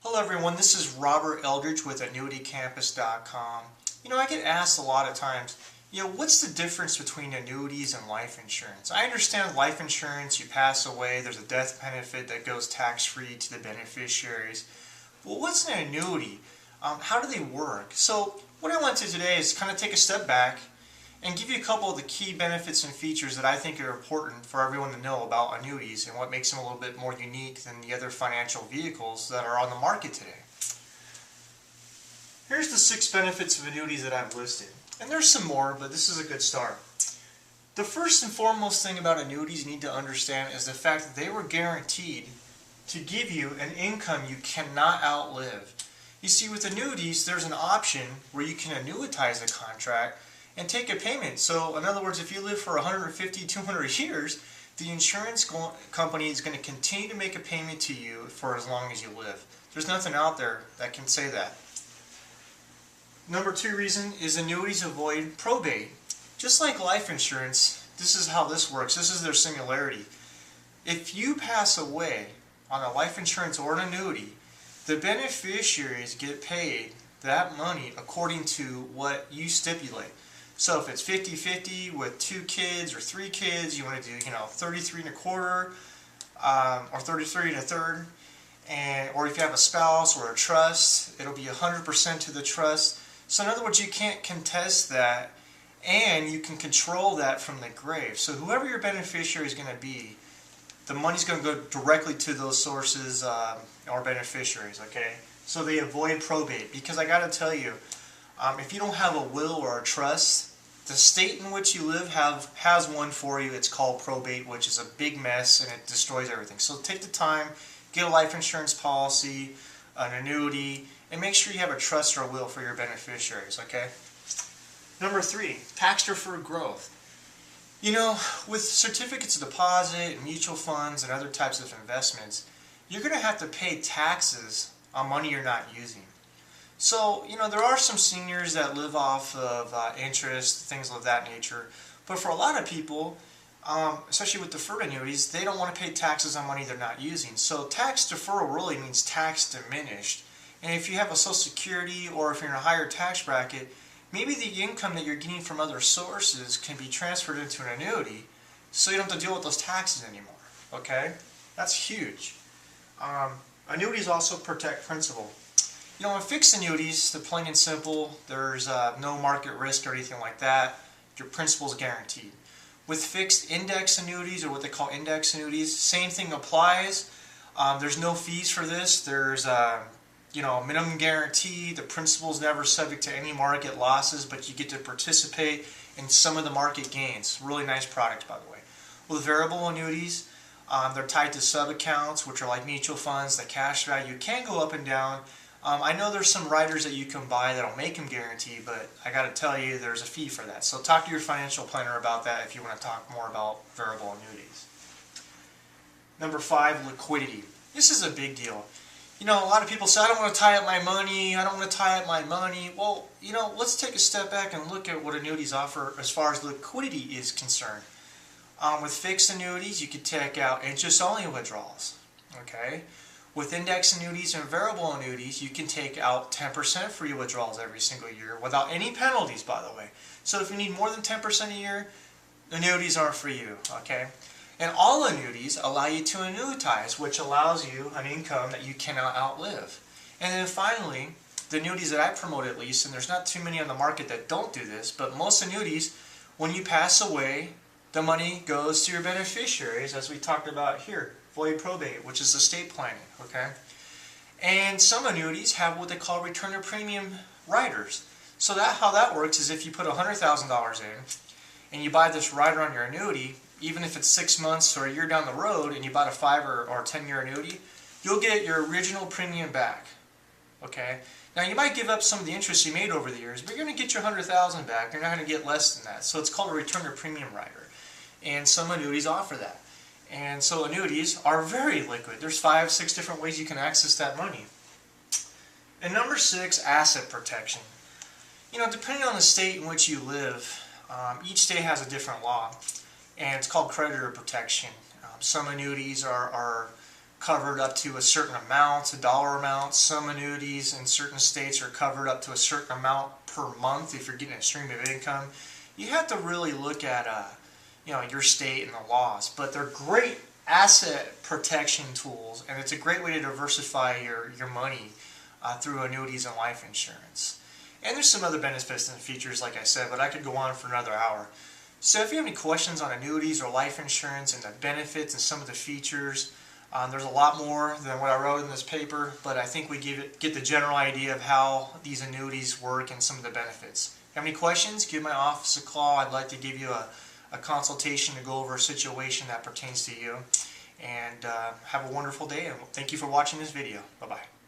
Hello everyone, this is Robert Eldridge with Annuitycampus.com. I get asked a lot of times, what's the difference between annuities and life insurance? I understand life insurance, you pass away, there's a death benefit that goes tax-free to the beneficiaries. Well, what's an annuity? How do they work? So what I want to today is kind of take a step back and give you a couple of the key benefits and features that I think are important for everyone to know about annuities and what makes them a little bit more unique than the other financial vehicles that are on the market today. Here's the 6 benefits of annuities that I've listed. And there's some more, but this is a good start. The first and foremost thing about annuities you need to understand is the fact that they were guaranteed to give you an income you cannot outlive. You see, with annuities, there's an option where you can annuitize a contract and take a payment. So in other words, if you live for 150, 200 years, the insurance company is going to continue to make a payment to you for as long as you live. There's nothing out there that can say that. Number 2 reason is annuities avoid probate. Just like life insurance, this is how this works. This is their similarity. If you pass away on a life insurance or an annuity, the beneficiaries get paid that money according to what you stipulate. So if it's 50-50 with 2 kids or 3 kids, you want to do 33 1/4 or 33 1/3, or if you have a spouse or a trust, it'll be 100% to the trust. So in other words, you can't contest that, and you can control that from the grave. So whoever your beneficiary is going to be, the money's going to go directly to those sources or beneficiaries. Okay, so they avoid probate, because I got to tell you, if you don't have a will or a trust, the state in which you live has one for you. It's called probate, which is a big mess and it destroys everything. So take the time, get a life insurance policy, an annuity, and make sure you have a trust or a will for your beneficiaries, okay? Number 3, tax-deferred growth. With certificates of deposit and mutual funds and other types of investments, you're going to have to pay taxes on money you're not using. So, there are some seniors that live off of interest, things of that nature. But for a lot of people, especially with deferred annuities, they don't want to pay taxes on money they're not using. So tax deferral really means tax diminished. And if you have a Social Security or if you're in a higher tax bracket, maybe the income that you're getting from other sources can be transferred into an annuity so you don't have to deal with those taxes anymore. Okay? That's huge. Annuities also protect principal. In fixed annuities, the plain and simple, there's no market risk or anything like that. Your principal is guaranteed. With fixed index annuities, or what they call index annuities, same thing applies. There's no fees for this. There's a minimum guarantee. The principal is never subject to any market losses, but you get to participate in some of the market gains. Really nice product, by the way. With variable annuities, they're tied to sub-accounts, which are like mutual funds. The cash value can go up and down. I know there's some riders that you can buy that'll make them guarantee, but I got to tell you, there's a fee for that. So talk to your financial planner about that if you want to talk more about variable annuities. Number 5, liquidity. This is a big deal. A lot of people say, I don't want to tie up my money, I don't want to tie up my money. Well, let's take a step back and look at what annuities offer as far as liquidity is concerned. With fixed annuities, you could take out interest-only withdrawals. Okay? With index annuities and variable annuities, you can take out 10% for your withdrawals every single year without any penalties, by the way. So if you need more than 10% a year, annuities aren't for you, okay? And all annuities allow you to annuitize, which allows you an income that you cannot outlive. And then finally, the annuities that I promote at least, and there's not too many on the market that don't do this, but most annuities, when you pass away, the money goes to your beneficiaries, as we talked about here. Void probate, which is estate planning, okay? And some annuities have what they call return to premium riders. So how that works is if you put $100,000 in and you buy this rider on your annuity, even if it's 6 months or a year down the road and you bought a 5 or 10-year annuity, you'll get your original premium back, okay? Now you might give up some of the interest you made over the years, but you're going to get your $100,000 back. You're not going to get less than that. So it's called a return to premium rider. And some annuities offer that. And so annuities are very liquid. There's 5, 6 different ways you can access that money. And number 6, asset protection. Depending on the state in which you live, each state has a different law, and it's called creditor protection. Some annuities are covered up to a certain amount, a dollar amount. Some annuities in certain states are covered up to a certain amount per month if you're getting a stream of income. You have to really look at your state and the laws, but they're great asset protection tools, and it's a great way to diversify your money through annuities and life insurance. And there's some other benefits and features, like I said, but I could go on for another hour. So if you have any questions on annuities or life insurance and the benefits and some of the features, there's a lot more than what I wrote in this paper, but I think we get the general idea of how these annuities work and some of the benefits. If you have any questions, give my office a call. I'd like to give you a consultation to go over a situation that pertains to you. And have a wonderful day, and thank you for watching this video. Bye-bye.